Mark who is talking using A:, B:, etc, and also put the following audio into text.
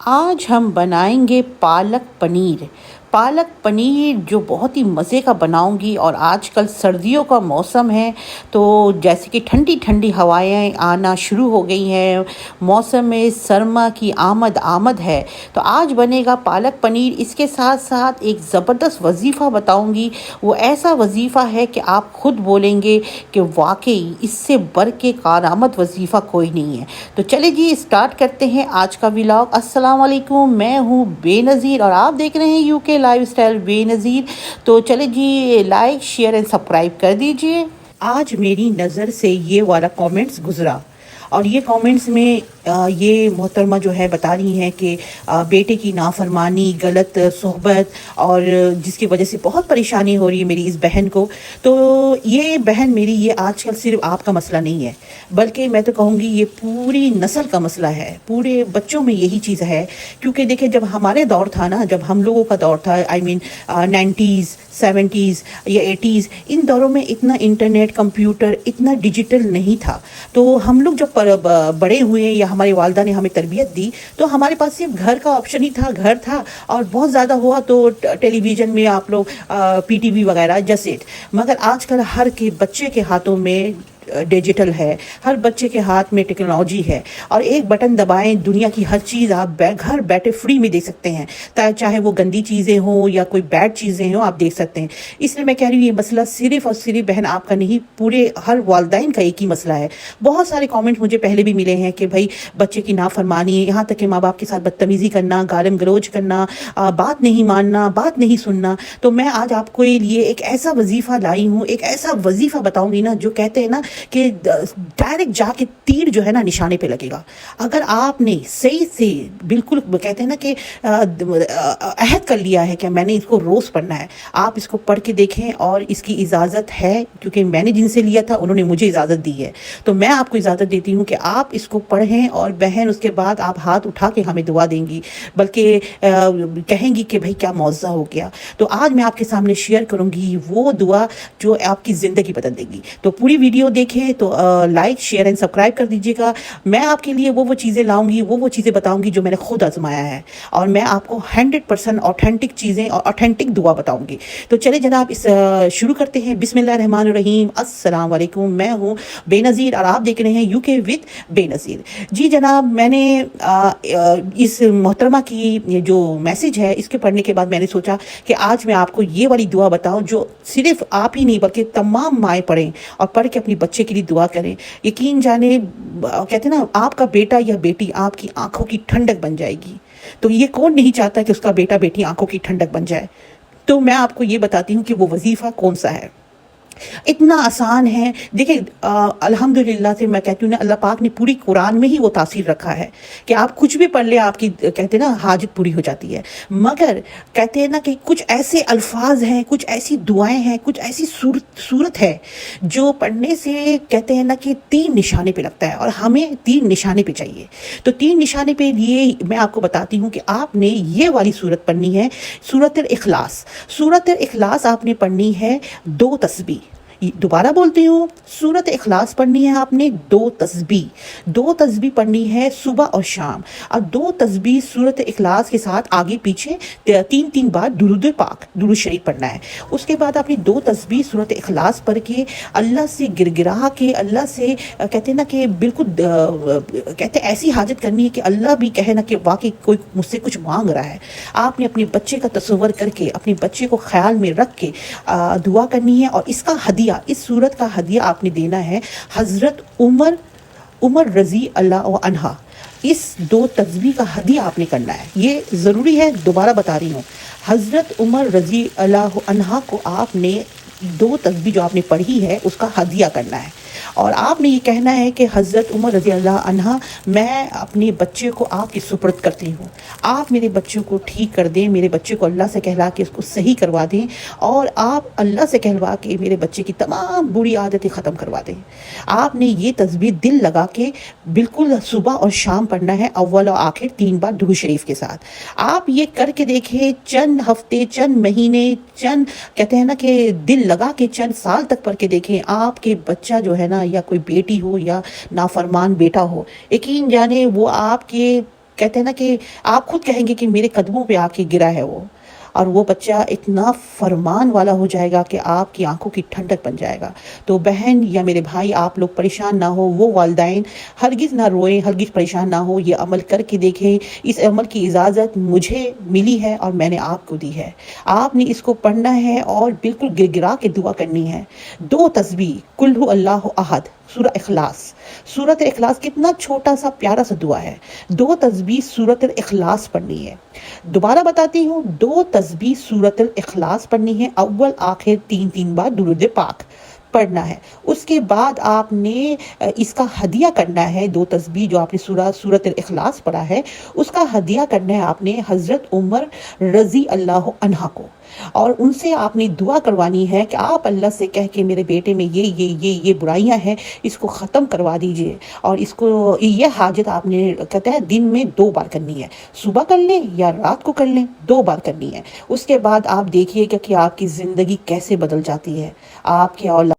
A: आज हम बनाएंगे पालक पनीर। पालक पनीर जो बहुत ही मज़े का बनाऊंगी। और आजकल सर्दियों का मौसम है, तो जैसे कि ठंडी ठंडी हवाएं आना शुरू हो गई हैं, मौसम में सरमा की आमद है, तो आज बनेगा पालक पनीर। इसके साथ साथ एक ज़बरदस्त वजीफ़ा बताऊंगी। वो ऐसा वजीफ़ा है कि आप खुद बोलेंगे कि वाकई इससे बढ़ के कारआमद वजीफ़ा कोई नहीं है। तो चले जी स्टार्ट करते हैं आज का व्लॉग। अस्सलाम वालेकुम, मैं हूँ बेनज़ीर और आप देख रहे हैं यूके लाइफस्टाइल बेनज़ीर। तो चले जी लाइक शेयर एंड सब्सक्राइब कर दीजिए। आज मेरी नज़र से ये वाला कमेंट्स गुजरा और ये कमेंट्स में ये मोहतरमा जो है बता रही हैं कि बेटे की नाफरमानी, गलत सोहबत और जिसकी वजह से बहुत परेशानी हो रही है मेरी इस बहन को। तो ये बहन मेरी, ये आजकल सिर्फ आपका मसला नहीं है, बल्कि मैं तो कहूँगी ये पूरी नस्ल का मसला है, पूरे बच्चों में यही चीज़ है। क्योंकि देखिए, जब हमारे दौर था ना, जब हम लोगों का दौर था, आई मीन 90s 70s या 80s, इन दौरों में इतना इंटरनेट, कंप्यूटर, इतना डिजिटल नहीं था। तो हम लोग जब बड़े हुए या हमारी वालदा ने हमें तरबियत दी, तो हमारे पास सिर्फ घर का ऑप्शन ही था, घर था, और बहुत ज़्यादा हुआ तो टेलीविज़न में आप लोग PTV वगैरह जैसे। मगर आजकल हर के बच्चे के हाथों में डिजिटल है, हर बच्चे के हाथ में टेक्नोलॉजी है, और एक बटन दबाएं दुनिया की हर चीज़ आप घर बैठे फ्री में देख सकते हैं। चाहे वो गंदी चीज़ें हों या कोई बैड चीज़ें हों, आप देख सकते हैं। इसलिए मैं कह रही हूँ ये मसला सिर्फ और सिर्फ बहन आपका नहीं, पूरे हर वालदाइन का एक ही मसला है। बहुत सारे कमेंट मुझे पहले भी मिले हैं कि भाई बच्चे की नाफरमानी, यहाँ तक कि माँ बाप के साथ बदतमीज़ी करना, गालम गलोच करना, बात नहीं मानना, बात नहीं सुनना। तो मैं आज आपको लिए एक ऐसा वजीफ़ा लाई हूँ, एक ऐसा वजीफ़ा बताऊँगी ना, जो कहते हैं ना कि डायरेक्ट जाके तीर जो है ना निशाने पे लगेगा। अगर आपने सही से बिल्कुल कहते हैं ना कि अहद कर लिया है कि मैंने इसको रोज़ पढ़ना है, आप इसको पढ़ के देखें। और इसकी इजाज़त है, क्योंकि मैंने जिनसे लिया था उन्होंने मुझे इजाज़त दी है, तो मैं आपको इजाज़त देती हूँ कि आप इसको पढ़ें। और बहन उसके बाद आप हाथ उठा के हमें दुआ देंगी, बल्कि कहेंगी कि भाई क्या मौज़ा हो गया। तो आज मैं आपके सामने शेयर करूँगी वो दुआ जो आपकी ज़िंदगी बदल देगी। तो पूरी वीडियो देखें, तो लाइक शेयर एंड सब्सक्राइब कर दीजिएगा। मैं आपके लिए वो चीज़ें लाऊंगी, वो चीज़ें बताऊंगी जो मैंने खुद आजमाया है, और मैं आपको 100% ऑथेंटिक चीज़ें और ऑथेंटिक दुआ बताऊंगी। तो चले जनाब इस शुरू करते हैं। बिस्मिल्लाहिर्रहमानिर्रहीम, अस्सलाम वालेकुम, मैं हूँ बेनज़ीर और आप देख रहे हैं यूके विद बेनज़ीर। जी जनाब, मैंने इस मोहतरमा की जो मैसेज है इसके पढ़ने के बाद मैंने सोचा कि आज मैं आपको ये वाली दुआ बताऊं जो सिर्फ आप ही नहीं बल्कि तमाम माएँ पढ़ें और पढ़ के अपनी बच्चे के लिए दुआ करें। यकीन जाने, कहते हैं ना, आपका बेटा या बेटी आपकी आंखों की ठंडक बन जाएगी। तो ये कौन नहीं चाहता कि उसका बेटा बेटी आंखों की ठंडक बन जाए। तो मैं आपको ये बताती हूँ कि वो वजीफा कौन सा है। इतना आसान है। देखिए, अल्हम्दुलिल्लाह से मैं कहती हूँ ना, अल्लाह पाक ने पूरी कुरान में ही वो तासीर रखा है कि आप कुछ भी पढ़ ले, आपकी कहते हैं ना हाजत पूरी हो जाती है। मगर कहते हैं ना कि कुछ ऐसे अल्फाज हैं, कुछ ऐसी दुआएं हैं, कुछ ऐसी सूरत है जो पढ़ने से कहते हैं ना कि 3 निशाने पे लगता है, और हमें 3 निशाने पे चाहिए। तो 3 निशाने पे लिए मैं आपको बताती हूँ कि आपने ये वाली सूरत पढ़नी है, सूरत इखलास। सूरत इखलास आपने पढ़नी है 2 तस्बीह। दोबारा बोलती हूँ, सूरत इखलास पढ़नी है आपने 2 तस्बीह। 2 तस्बीह पढ़नी है सुबह और शाम, और 2 तस्बीह सूरत इखलास के साथ आगे पीछे 3-3 बार दुरूद पाक, दुरूद शरीफ पढ़ना है। उसके बाद आपने 2 तस्बीह सूरत इखलास पढ़ के अल्लाह से गिरगिरा के, अल्लाह से कहते हैं ना कि बिल्कुल कहते ऐसी हाजत करनी है कि अल्लाह भी कहे ना कि वाकई कोई मुझसे कुछ मांग रहा है। आपने अपने बच्चे का तस्वर करके, अपने बच्चे को ख्याल में रख के दुआ करनी है। और इसका हदिया, इस सूरत का हदिया आपने देना है हज़रत उमर रज़ी अल्लाह अन्हा। इस 2 तस्बीह का हदिया आपने करना है, ये ज़रूरी है। दोबारा बता रही हूँ, हज़रत उमर रज़ी अल्लाह अन्हा को आपने 2 तस्बीह जो आपने पढ़ी है उसका हदिया करना है। और आपने ये कहना है कि हज़रत उमर रज़ी अल्लाह अन्हा, मैं अपने बच्चे को आपकी सुपुर्द करती हूँ, आप मेरे बच्चे को ठीक कर दें, मेरे बच्चे को अल्लाह से कहला के उसको सही करवा दें, और आप अल्लाह से कहलवा के मेरे बच्चे की तमाम बुरी आदतें ख़त्म करवा दें। आपने ये तस्बीह दिल लगा के बिल्कुल सुबह और शाम पढ़ना है, अव्वल और आखिर 3 बार दुरूद शरीफ के साथ। आप ये करके देखें, चंद हफ्ते, चंद महीने, चंद कहते हैं ना कि दिल लगा के चंद साल तक पढ़ के देखें, आपके बच्चा जो है ना, या कोई बेटी हो या नाफरमान बेटा हो, यकीन जाने वो आपके کہتے ہیں نا کہ آپ خود کہیں گے کہ میرے قدموں پہ آ کے گرا ہے وہ، اور وہ بچہ اتنا فرمان والا ہو جائے گا کہ آپ کی آنکھوں کی ٹھنڈک بن جائے گا۔ تو بہن یا میرے بھائی، آپ لوگ پریشان نہ ہو، وہ والدین ہرگز نہ روئیں، ہرگز پریشان نہ ہو، یہ عمل کر کے دیکھیں۔ اس عمل کی اجازت مجھے ملی ہے اور میں نے آپ کو دی ہے۔ آپ نے اس کو پڑھنا ہے اور بالکل گر گرا کے دعا کرنی ہے۔ 2 تسبیح قل هو اللہ احد، سورہ اخلاص۔ سورۃ اخلاص کتنا چھوٹا سا پیارا سا دعا ہے۔ 2 تسبیح سورۃ اخلاص پڑھنی ہے۔ دوبارہ بتاتی ہوں، 2 تسبیح سورۃ الاخلاص پڑھنی ہے، اول آخر 3 بار درود پاک پڑھنا ہے۔ اس کے بعد آپ نے اس کا ہدیہ کرنا ہے، 2 تسبیح جو آپ نے سورۃ الاخلاص پڑھا ہے اس کا ہدیہ کرنا ہے آپ نے حضرت عمر رضی اللہ عنہ کو، اور ان سے آپ نے دعا کروانی ہے کہ آپ اللہ سے کہہ کے میرے بیٹے میں یہ برائیاں ہیں، اس کو ختم کروا دیجئے، اور اس کو یہ حاجت آپ نے کہتا ہے دن میں 2 بار کرنی ہے، صبح کر لیں یا رات کو کر لیں، 2 بار کرنی ہے۔ اس کے بعد آپ دیکھیے کہ آپ کی زندگی کیسے بدل جاتی ہے، آپ کے اولاد